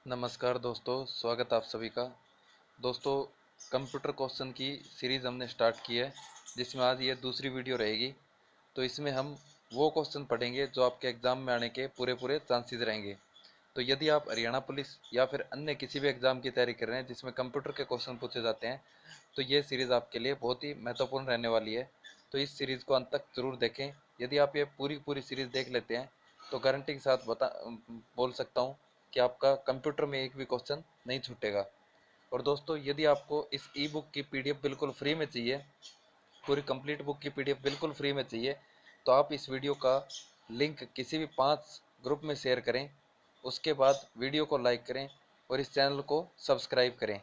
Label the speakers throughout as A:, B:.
A: नमस्कार दोस्तों, स्वागत आप सभी का। दोस्तों, कंप्यूटर क्वेश्चन की सीरीज़ हमने स्टार्ट की है, जिसमें आज ये दूसरी वीडियो रहेगी। तो इसमें हम वो क्वेश्चन पढ़ेंगे जो आपके एग्ज़ाम में आने के पूरे पूरे चांसेस रहेंगे। तो यदि आप हरियाणा पुलिस या फिर अन्य किसी भी एग्ज़ाम की तैयारी कर रहे हैं जिसमें कंप्यूटर के क्वेश्चन पूछे जाते हैं, तो ये सीरीज़ आपके लिए बहुत ही महत्वपूर्ण रहने वाली है। तो इस सीरीज़ को अंत तक ज़रूर देखें। यदि आप ये पूरी सीरीज़ देख लेते हैं तो गारंटी के साथ बोल सकता हूँ कि आपका कंप्यूटर में एक भी क्वेश्चन नहीं छूटेगा। और दोस्तों, यदि आपको इस ई बुक की पीडीएफ बिल्कुल फ्री में चाहिए, पूरी कंप्लीट बुक की पीडीएफ बिल्कुल फ्री में चाहिए, तो आप इस वीडियो का लिंक किसी भी 5 ग्रुप में शेयर करें। उसके बाद वीडियो को लाइक करें और इस चैनल को सब्सक्राइब करें।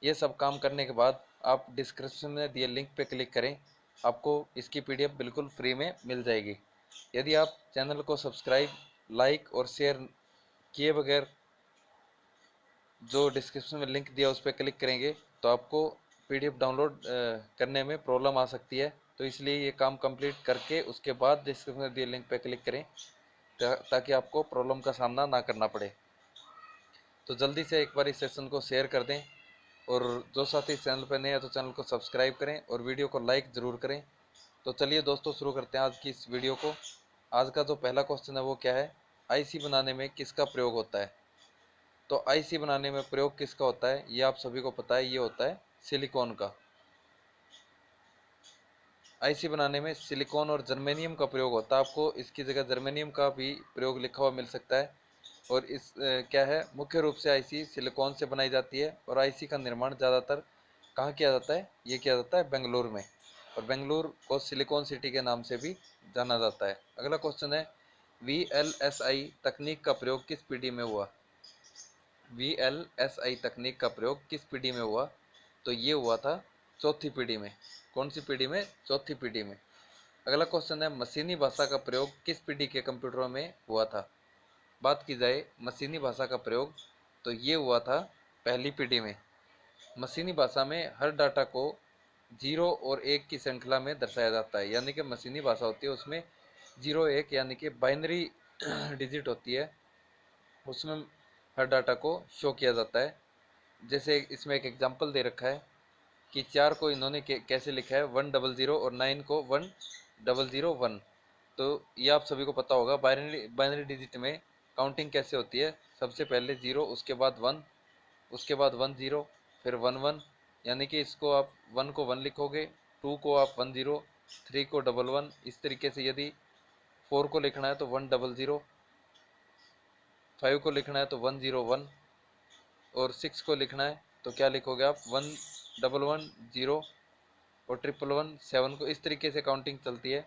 A: ये सब काम करने के बाद आप डिस्क्रिप्शन में दिए लिंक पे क्लिक करें, आपको इसकी पीडीएफ बिल्कुल फ्री में मिल जाएगी। यदि आप चैनल को सब्सक्राइब, लाइक और शेयर किए बगैर जो डिस्क्रिप्शन में लिंक दिया उस पर क्लिक करेंगे तो आपको पीडीएफ डाउनलोड करने में प्रॉब्लम आ सकती है। तो इसलिए ये काम कंप्लीट करके उसके बाद डिस्क्रिप्शन में दिए लिंक पर क्लिक करें ताकि आपको प्रॉब्लम का सामना ना करना पड़े। तो जल्दी से एक बार इस सेशन को शेयर कर दें, और जो साथी चैनल पर नए हैं तो चैनल को सब्सक्राइब करें और वीडियो को लाइक ज़रूर करें। तो चलिए दोस्तों, शुरू करते हैं आज की इस वीडियो को। आज का जो पहला क्वेश्चन है वो क्या है, आईसी बनाने में किसका प्रयोग होता है। तो आईसी बनाने में प्रयोग किसका होता है, ये आप सभी को पता है, ये होता है सिलिकॉन का। आईसी बनाने में सिलिकॉन और जर्मेनियम का प्रयोग होता है। आपको इसकी जगह जर्मेनियम का भी प्रयोग लिखा हुआ मिल सकता है। और क्या है, मुख्य रूप से आईसी सिलिकॉन से बनाई जाती है और आईसी का निर्माण ज़्यादातर कहाँ किया जाता है, ये किया जाता है बेंगलुरु में। और बेंगलुरु को सिलिकॉन सिटी के नाम से भी जाना जाता है। अगला क्वेश्चन है, VLSI तकनीक का प्रयोग किस पीढ़ी में हुआ। VLSI तकनीक का प्रयोग किस पीढ़ी में हुआ। तो ये हुआ था चौथी पीढ़ी में। कौन सी पीढ़ी में, चौथी पीढ़ी में। अगला क्वेश्चन है, मशीनी भाषा का प्रयोग किस पीढ़ी के कंप्यूटरों में हुआ था। बात की जाए मशीनी भाषा का प्रयोग, तो ये हुआ था पहली पीढ़ी में। मशीनी भाषा में हर डाटा को 0 और 1 की श्रृंखला में दर्शाया जाता है। यानी कि मशीनी भाषा होती है उसमें 0 1 यानी कि बाइनरी डिजिट होती है, उसमें हर डाटा को शो किया जाता है। जैसे इसमें एक एग्जांपल दे रखा है कि 4 को इन्होंने कैसे लिखा है 100 और 9 को 1001। तो ये आप सभी को पता होगा, बाइनरी बाइनरी डिजिट में काउंटिंग कैसे होती है। सबसे पहले 0, उसके बाद 1, उसके बाद 10, फिर 11। यानी कि इसको आप 1 को 1 लिखोगे, 2 को आप 10, 3 को 11। इस तरीके से यदि 4 को लिखना है तो 100, 5 को लिखना है तो 101, और 6 को लिखना है तो क्या लिखोगे आप 1110, और 1117 को। इस तरीके से काउंटिंग चलती है।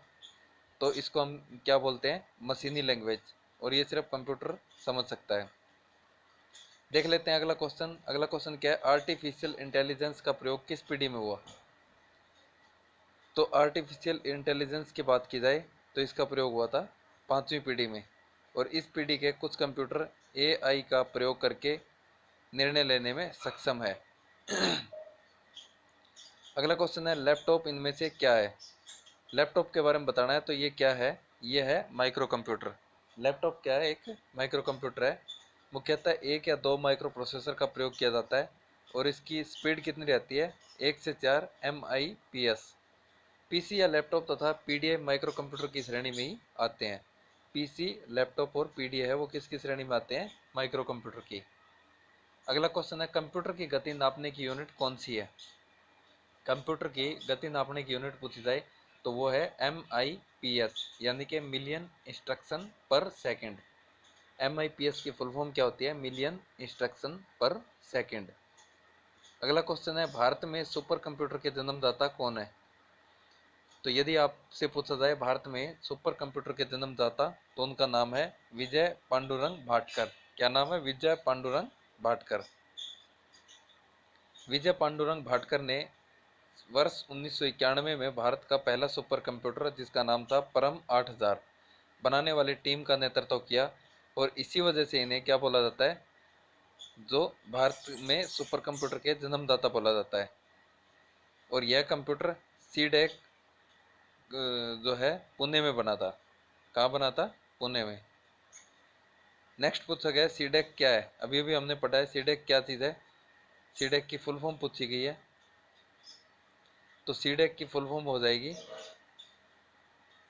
A: तो इसको हम क्या बोलते हैं, मशीनी लैंग्वेज। और ये सिर्फ कंप्यूटर समझ सकता है। देख लेते हैं अगला क्वेश्चन। अगला क्वेश्चन क्या है, आर्टिफिशियल इंटेलिजेंस का प्रयोग किस पीढ़ी में हुआ। तो आर्टिफिशियल इंटेलिजेंस की बात की जाए तो इसका प्रयोग हुआ था 5वीं पीढ़ी में। और इस पीढ़ी के कुछ कंप्यूटर AI का प्रयोग करके निर्णय लेने में सक्षम है। अगला क्वेश्चन है, लैपटॉप इनमें से क्या है। लैपटॉप के बारे में बताना है तो ये क्या है, ये है माइक्रो कंप्यूटर। लैपटॉप क्या है, एक माइक्रो कंप्यूटर है। मुख्यतः 1 या 2 माइक्रो प्रोसेसर का प्रयोग किया जाता है। और इसकी स्पीड कितनी रहती है, 1 से 4 MIPS। पीसी या लैपटॉप तथा पीडीए माइक्रो कंप्यूटर की श्रेणी में ही आते हैं। पीसी, लैपटॉप और पीडीए है वो किसकी श्रेणी में आते हैं, माइक्रो कंप्यूटर की। अगला क्वेश्चन है, कंप्यूटर की गति नापने की यूनिट कौन सी है। कंप्यूटर की गति नापने की यूनिट पूछी जाए तो वो है MIPS, यानी कि मिलियन इंस्ट्रक्शन पर सेकंड। MIPS की फुल फॉर्म क्या होती है, मिलियन इंस्ट्रक्शन पर सेकंड। अगला क्वेश्चन है, भारत में सुपर कंप्यूटर के जन्मदाता कौन है। तो यदि आपसे पूछा जाए भारत में सुपर कंप्यूटर के जन्मदाता, तो उनका नाम है विजय पांडुरंग भाटकर। क्या नाम है, विजय पांडुरंग भाटकर। विजय पांडुरंग भाटकर ने वर्ष 1991 में भारत का पहला सुपर कंप्यूटर, जिसका नाम था परम 8000, बनाने वाली टीम का नेतृत्व किया। और इसी वजह से इन्हें क्या बोला जाता है, जो भारत में सुपर कंप्यूटर के जन्मदाता बोला जाता है। और यह कंप्यूटर सीडेक जो है पुणे में बना था। कहाँ बना था, पुणे में। नेक्स्ट पूछा गया सीडेक क्या है। अभी अभी हमने पढ़ा है सीडेक क्या चीज़ है। सीडेक की फुल फॉर्म पूछी गई है, तो सीडेक की फुल फॉर्म हो जाएगी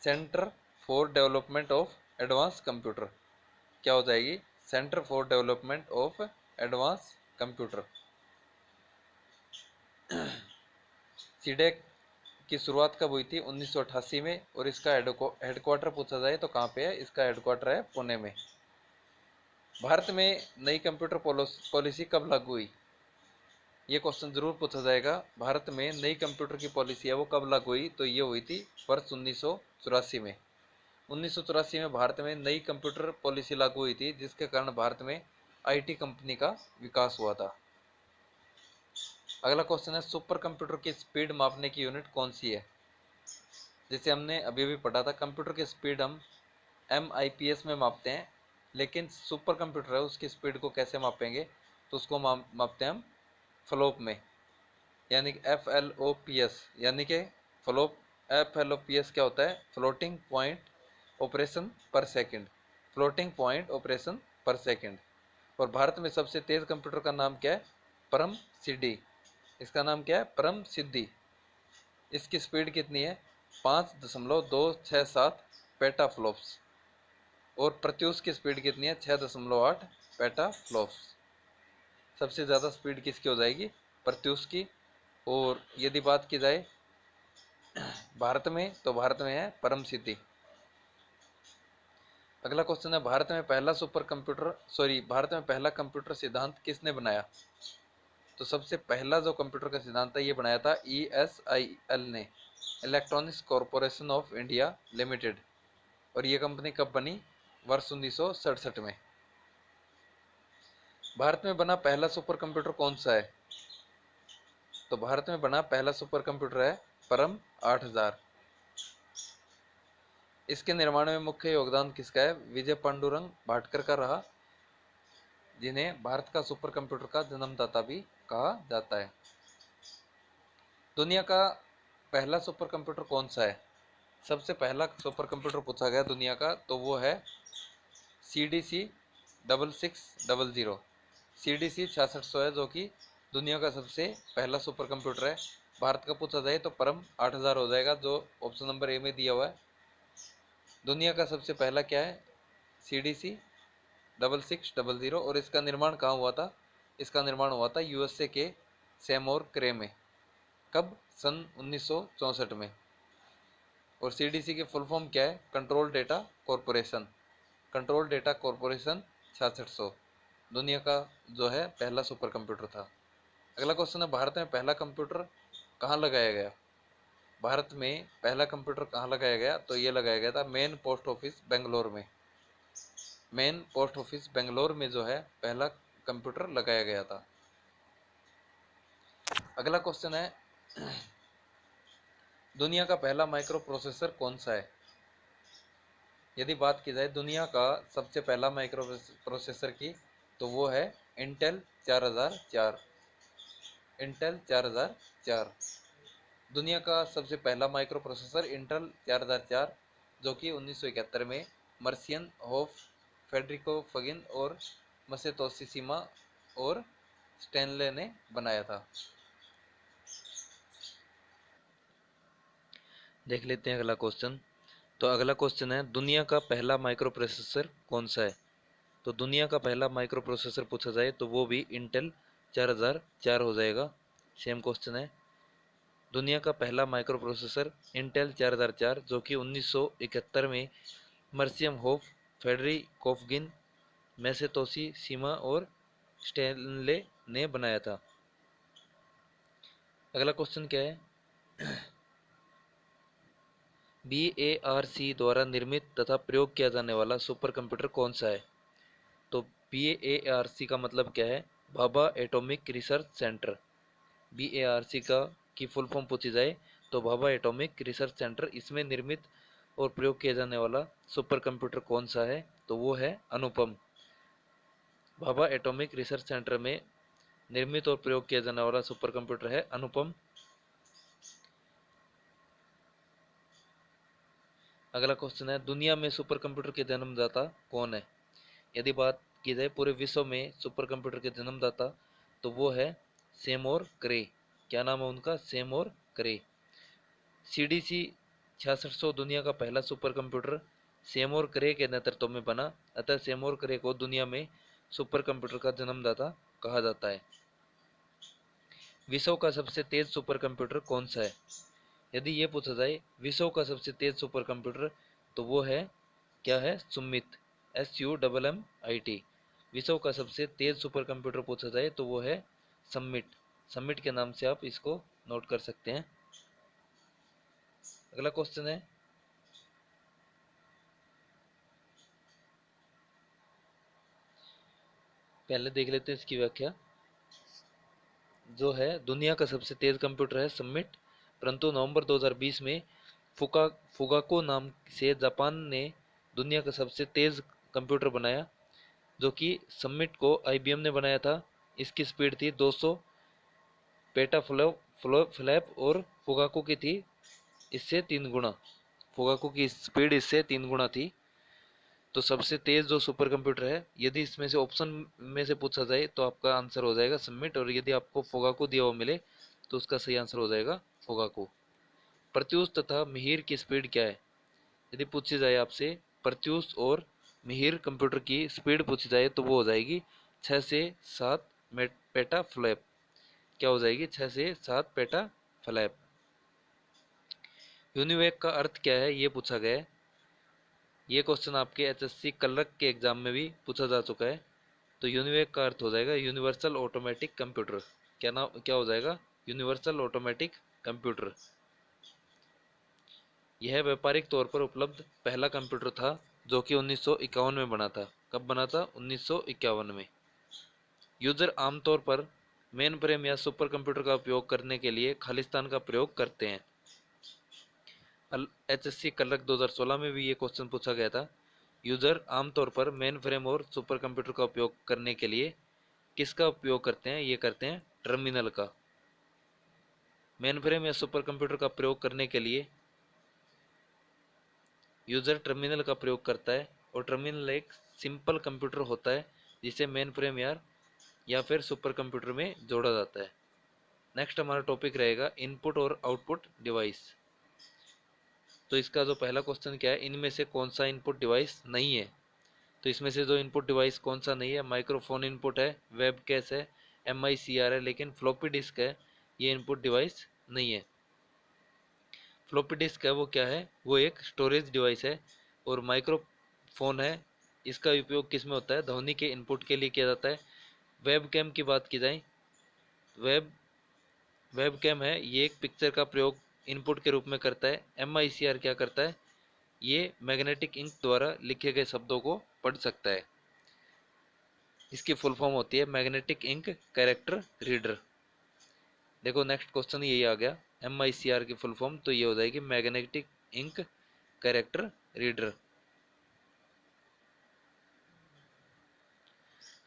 A: centre for development of advance computer. क्या हो जाएगी? Centre for development of advance computer. CDAC की शुरुआत कब हुई थी? 1988 में। और इसका हेडक्वार्टर पूछा जाए तो कहाँ पे है? इसका हेडक्वार्टर है पुणे में। भारत में नई कंप्यूटर पॉलिसी कब लागू हुई? ये क्वेश्चन जरूर पूछा जाएगा। भारत में नई कंप्यूटर की पॉलिसी है वो कब लागू हुई? तो ये हुई थी वर्ष 1984 में। 1984 में भारत में नई कंप्यूटर पॉलिसी लागू हुई थी, जिसके कारण भारत में आईटी कंपनी का विकास हुआ था। अगला क्वेश्चन है सुपर कंप्यूटर की स्पीड मापने की यूनिट कौन सी है? जैसे हमने अभी अभी पढ़ा था, कंप्यूटर की स्पीड हम MIPS में मापते हैं, लेकिन सुपर कंप्यूटर है उसकी स्पीड को कैसे मापेंगे? तो उसको मापते हैं हम फ्लोप में, यानी कि FLOPS। यानी कि फ्लोप FLOPS क्या होता है? फ्लोटिंग पॉइंट ऑपरेशन पर सेकंड। फ्लोटिंग पॉइंट ऑपरेशन पर सेकंड। और भारत में सबसे तेज कंप्यूटर का नाम क्या है? परम सिद्धि। इसका नाम क्या है? परम सिद्धि। इसकी स्पीड कितनी है? 5.267 पेटा फ्लॉप्स। और प्रत्यूष की स्पीड कितनी है? 6.8 पेटा फ्लॉप्स। सबसे ज़्यादा स्पीड किसकी हो जाएगी? प्रत्यूष की। और यदि बात की जाए भारत में, तो भारत में है परम सिद्धि। अगला क्वेश्चन है भारत में पहला कंप्यूटर सिद्धांत किसने बनाया? तो सबसे पहला जो कंप्यूटर का सिद्धांत है ये बनाया था ESIL ने, electronics corporation of India limited. और ये कंपनी कब बनी? वर्ष 1967 में। भारत में बना पहला सुपर कंप्यूटर कौन सा है? तो भारत में बना पहला सुपर कंप्यूटर है परम 8000। इसके निर्माण में मुख्य योगदान किसका है? विजय पांडुरंग भाटकर का रहा, जिन्हें भारत का सुपर कंप्यूटर का जन्मदाता भी कहा जाता है। दुनिया का पहला सुपर कंप्यूटर कौन सा है? सबसे पहला सुपर कंप्यूटर पूछा गया दुनिया का, तो वो है CDC 6600। CDC 6600 है, जो कि दुनिया का सबसे पहला सुपर कंप्यूटर है। भारत का पूछा जाए तो परम 8000 हो जाएगा, जो ऑप्शन नंबर ए में दिया हुआ है। दुनिया का सबसे पहला क्या है? CDC 6600। और इसका निर्माण कहाँ हुआ था? इसका निर्माण हुआ था USA के सैमोर क्रे में। कब? सन 1964 में। और CDC की फुल फॉर्म क्या है? Control data corporation. Control data corporation 6600 दुनिया का जो है पहला सुपर कंप्यूटर था। अगला क्वेश्चन है भारत में पहला कंप्यूटर कहाँ लगाया गया? भारत में पहला कंप्यूटर कहाँ लगाया गया? तो ये लगाया गया था मेन पोस्ट ऑफिस बेंगलोर में। मेन पोस्ट ऑफिस बेंगलोर में जो है पहला कंप्यूटर लगाया गया था। अगला क्वेश्चन है दुनिया का पहला माइक्रो प्रोसेसर कौन सा है? यदि बात की जाए दुनिया का सबसे पहला माइक्रो प्रोसेसर की, तो वो है इंटेल 4004। इंटेल 4004 दुनिया का सबसे पहला माइक्रो प्रोसेसर इंटेल 4004, जो कि 1971 में मर्सियन होफ, फेडरिको फगिन और मसेतोशी सीमा और स्टैनले ने बनाया था। देख लेते हैं अगला क्वेश्चन। तो अगला क्वेश्चन है दुनिया का पहला माइक्रो प्रोसेसर कौन सा है? तो दुनिया का पहला माइक्रो प्रोसेसर पूछा जाए तो वो भी इंटेल 4004 हो जाएगा। सेम क्वेश्चन है। दुनिया का पहला माइक्रो प्रोसेसर इंटेल 4004, जो कि 1971 में मर्सियम होफ, फेडरी कोफगिन, मैसेतोशी सीमा और स्टैनले ने बनाया था। अगला क्वेश्चन क्या है? BARC द्वारा निर्मित तथा प्रयोग किया जाने वाला सुपर कंप्यूटर कौन सा है? तो BARC का मतलब क्या है? Bhabha atomic research centre. BARC का की फुल फॉर्म पूछी जाए तो भाभा एटॉमिक रिसर्च सेंटर। इसमें निर्मित और प्रयोग किया जाने वाला सुपर कंप्यूटर कौन सा है? तो वो है अनुपम। भाभा एटॉमिक रिसर्च सेंटर में निर्मित और प्रयोग किया जाने वाला सुपर कंप्यूटर है अनुपम। अगला क्वेश्चन है दुनिया में सुपर कंप्यूटर के जन्मदाता कौन है? यदि बात की जाए पूरे विश्व में सुपर कंप्यूटर के जन्मदाता, तो वो है सेमोर क्रे। क्या नाम है उनका? सेमोर क्रे। सीडीसी 6600 दुनिया का पहला सुपर कंप्यूटर सेमोर क्रे के नेतृत्व में बना, अतः सेमोर क्रे को दुनिया में सुपर कंप्यूटर का जन्मदाता कहा जाता है। विश्व का सबसे तेज सुपर कंप्यूटर कौन सा है? यदि ये पूछा जाए विश्व का सबसे तेज सुपर कंप्यूटर, तो वो है, क्या है? सुमित, SUMMIT। विश्व का सबसे तेज सुपर कंप्यूटर पूछा जाए तो वो है समिट। समिट के नाम से आप इसको नोट कर सकते हैं। अगला क्वेश्चन है, पहले देख लेते हैं इसकी व्याख्या। जो है दुनिया का सबसे तेज कंप्यूटर है समिट, परंतु नवंबर 2020 में फुगाको नाम से जापान ने दुनिया का सबसे तेज कंप्यूटर बनाया, जो कि समिट को IBM ने बनाया था। इसकी स्पीड थी 200 पेटाफ्लॉप और फुगाको की थी इससे 3 गुना। फुगाको की स्पीड इससे 3 गुना थी। तो सबसे तेज जो सुपर कंप्यूटर है, यदि इसमें से ऑप्शन में से पूछा जाए तो आपका आंसर हो जाएगा समिट, और यदि आपको फुगाको दिया हुआ मिले तो उसका सही आंसर हो जाएगा फुगाको। प्रत्यूष तथा मिहिर की स्पीड क्या है? यदि पूछी जाए आपसे प्रत्यूष और मिहिर कंप्यूटर की स्पीड पूछी जाए तो वो हो जाएगी 6 से 7 पेटा फ्लैप। क्या हो जाएगी? 6 से 7 पेटा फ्लैप। यूनिवेक का अर्थ क्या है, ये पूछा गया है। ये क्वेश्चन आपके HSC क्लर्क के एग्जाम में भी पूछा जा चुका है। तो यूनिवेक का अर्थ हो जाएगा यूनिवर्सल ऑटोमेटिक कंप्यूटर। क्या हो जाएगा? Universal automatic computer. यह व्यापारिक तौर पर उपलब्ध पहला कंप्यूटर था जो कि 1951 में बना था। कब बना था? 1951 में। यूजर आमतौर पर मेन फ्रेम या सुपर कंप्यूटर का उपयोग करने के लिए खालिस्तान का प्रयोग करते हैं। HSC क्लर्क 2016 में भी ये क्वेश्चन पूछा गया था। यूजर आमतौर पर मेन फ्रेम और सुपर कंप्यूटर का उपयोग करने के लिए किसका उपयोग करते हैं? ये करते हैं टर्मिनल का। मेन फ्रेम या सुपर कंप्यूटर का प्रयोग करने के लिए यूजर टर्मिनल का प्रयोग करता है, और टर्मिनल एक सिंपल कंप्यूटर होता है जिसे मेन फ्रेम या फिर सुपर कंप्यूटर में जोड़ा जाता है। नेक्स्ट हमारा टॉपिक रहेगा इनपुट और आउटपुट डिवाइस। तो इसका जो पहला क्वेश्चन क्या है, इनमें से कौन सा इनपुट डिवाइस नहीं है? तो इसमें से जो इनपुट डिवाइस कौन सा नहीं है? माइक्रोफोन इनपुट है, वेब कैश है, MICR है, लेकिन फ्लॉपी डिस्क है, ये इनपुट डिवाइस नहीं है। फ्लॉपी डिस्क है वो क्या है? वो एक स्टोरेज डिवाइस है। और माइक्रोफोन है, इसका उपयोग किस में होता है? ध्वनि के इनपुट के लिए किया जाता है। वेब कैम की बात की जाए, वेब वेब कैम है, ये एक पिक्चर का प्रयोग इनपुट के रूप में करता है। MICR क्या करता है? ये मैग्नेटिक इंक द्वारा लिखे गए शब्दों को पढ़ सकता है। इसकी फुल फॉर्म होती है मैग्नेटिक इंक कैरेक्टर रीडर। देखो नेक्स्ट क्वेश्चन यही आ गया, MICR की फुल फॉर्म, तो ये हो जाएगी मैग्नेटिक इंक कैरेक्टर रीडर।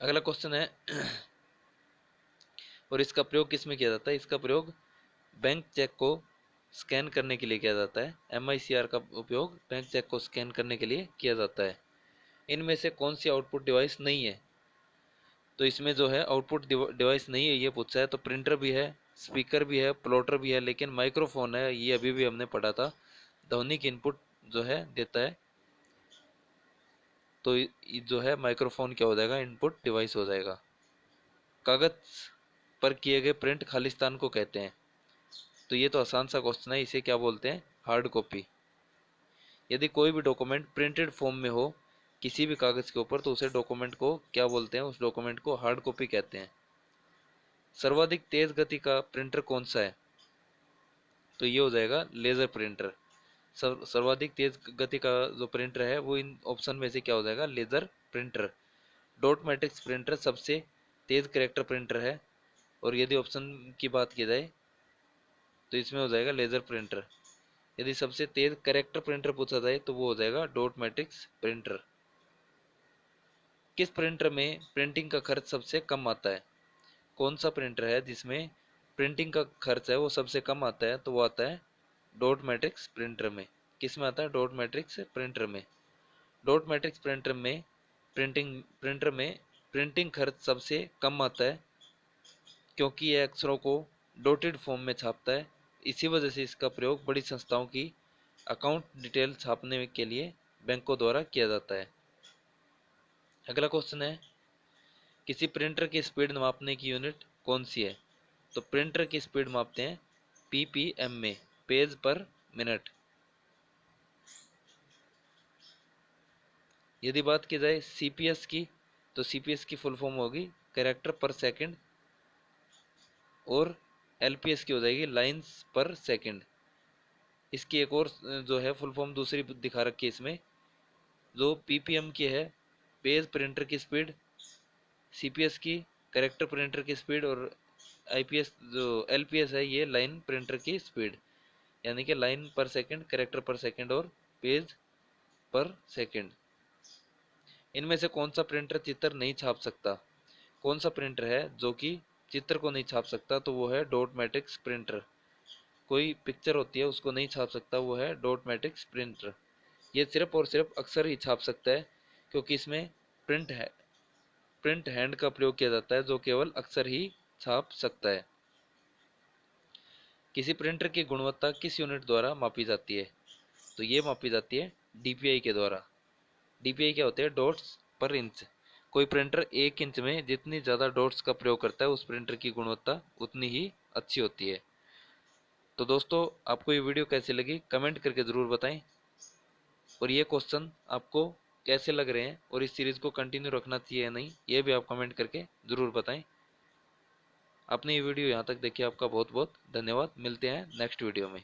A: अगला क्वेश्चन है और इसका प्रयोग किस में किया जाता है? इसका प्रयोग बैंक चेक को स्कैन करने के लिए किया जाता है। MICR का उपयोग बैंक चेक को स्कैन करने के लिए किया जाता है। इनमें से कौन सी आउटपुट डिवाइस नहीं है? तो इसमें जो है आउटपुट डिवाइस नहीं है ये पूछा है, तो प्रिंटर भी है, स्पीकर भी है, प्लॉटर भी है, लेकिन माइक्रोफोन है, ये अभी भी हमने पढ़ा था, ध्वनि की इनपुट जो है देता है। तो जो है माइक्रोफोन क्या हो जाएगा? इनपुट डिवाइस हो जाएगा। कागज पर किए गए प्रिंट खालिस्तान को कहते हैं। तो ये तो आसान सा क्वेश्चन है, इसे क्या बोलते हैं? Hard copy. यदि कोई भी डॉक्यूमेंट प्रिंटेड फॉर्म में हो किसी भी कागज के ऊपर, तो उसे डॉक्यूमेंट को क्या बोलते हैं? उस डॉक्यूमेंट को हार्ड कॉपी कहते हैं। सर्वाधिक तेज गति का प्रिंटर कौन सा है? तो ये हो जाएगा लेजर प्रिंटर। सर्वाधिक तेज गति का जो प्रिंटर है वो इन ऑप्शन में से क्या हो जाएगा? Laser printer. Dot matrix printer सबसे तेज करेक्टर प्रिंटर है, और यदि ऑप्शन की बात की जाए तो इसमें हो जाएगा लेजर प्रिंटर। यदि सबसे तेज करेक्टर प्रिंटर पूछा जाए तो वो हो जाएगा डॉट मैट्रिक्स प्रिंटर। किस प्रिंटर में प्रिंटिंग का खर्च सबसे कम आता है? कौन सा प्रिंटर है जिसमें प्रिंटिंग का खर्च है वो सबसे कम आता है? तो वो आता है डॉट मैट्रिक्स प्रिंटर में। किस में आता है? डॉट मैट्रिक्स प्रिंटर में। डॉट मैट्रिक्स प्रिंटर में प्रिंटर में प्रिंटिंग खर्च सबसे कम आता है, क्योंकि यह अक्षरों को डॉटेड फॉर्म में छापता है। इसी वजह से इसका प्रयोग बड़ी संस्थाओं की अकाउंट डिटेल छापने के लिए बैंकों द्वारा किया जाता है। अगला क्वेश्चन है, किसी प्रिंटर की स्पीड मापने की यूनिट कौन सी है? तो प्रिंटर की स्पीड मापते हैं पीपीएम में, पेज पर मिनट। यदि बात की जाए सीपीएस की, तो सीपीएस की फुल फॉर्म होगी कैरेक्टर पर सेकंड, और एलपीएस की हो जाएगी लाइंस पर सेकंड। इसकी एक और जो है फुल फॉर्म दूसरी दिखा रखी है इसमें, जो पीपीएम की है पेज प्रिंटर की स्पीड, सीपीएस की कैरेक्टर प्रिंटर की स्पीड, और आईपीएस जो एलपीएस है ये लाइन प्रिंटर की स्पीड, यानी कि लाइन पर सेकंड, कैरेक्टर पर सेकंड और पेज पर सेकंड। इनमें से कौन सा प्रिंटर चित्र नहीं छाप सकता? कौन सा प्रिंटर है जो कि चित्र को नहीं छाप सकता? तो वो है डॉट मैट्रिक्स प्रिंटर। कोई पिक्चर होती है उसको नहीं छाप सकता, वो है डॉट मैट्रिक्स प्रिंटर। ये सिर्फ और सिर्फ अक्षर ही छाप सकता है, क्योंकि इसमें प्रिंट हैंड का प्रयोग किया जाता है, जो केवल अक्षर ही छाप सकता है। किसी प्रिंटर की गुणवत्ता किस यूनिट द्वारा मापी जाती है? तो ये मापी जाती है डीपीआई के द्वारा। डीपीआई क्या होते हैं? डॉट्स पर इंच। कोई प्रिंटर 1 इंच में जितनी ज़्यादा डॉट्स का प्रयोग करता है, उस प्रिंटर की गुणवत्ता उतनी ही अच्छी होती है। तो दोस्तों, आपको ये वीडियो कैसी लगी कमेंट करके ज़रूर बताएं, और ये क्वेश्चन आपको कैसे लग रहे हैं और इस सीरीज़ को कंटिन्यू रखना चाहिए या नहीं, ये भी आप कमेंट करके ज़रूर बताएं। आपने ये वीडियो यहाँ तक देखी, आपका बहुत बहुत धन्यवाद। मिलते हैं नेक्स्ट वीडियो में।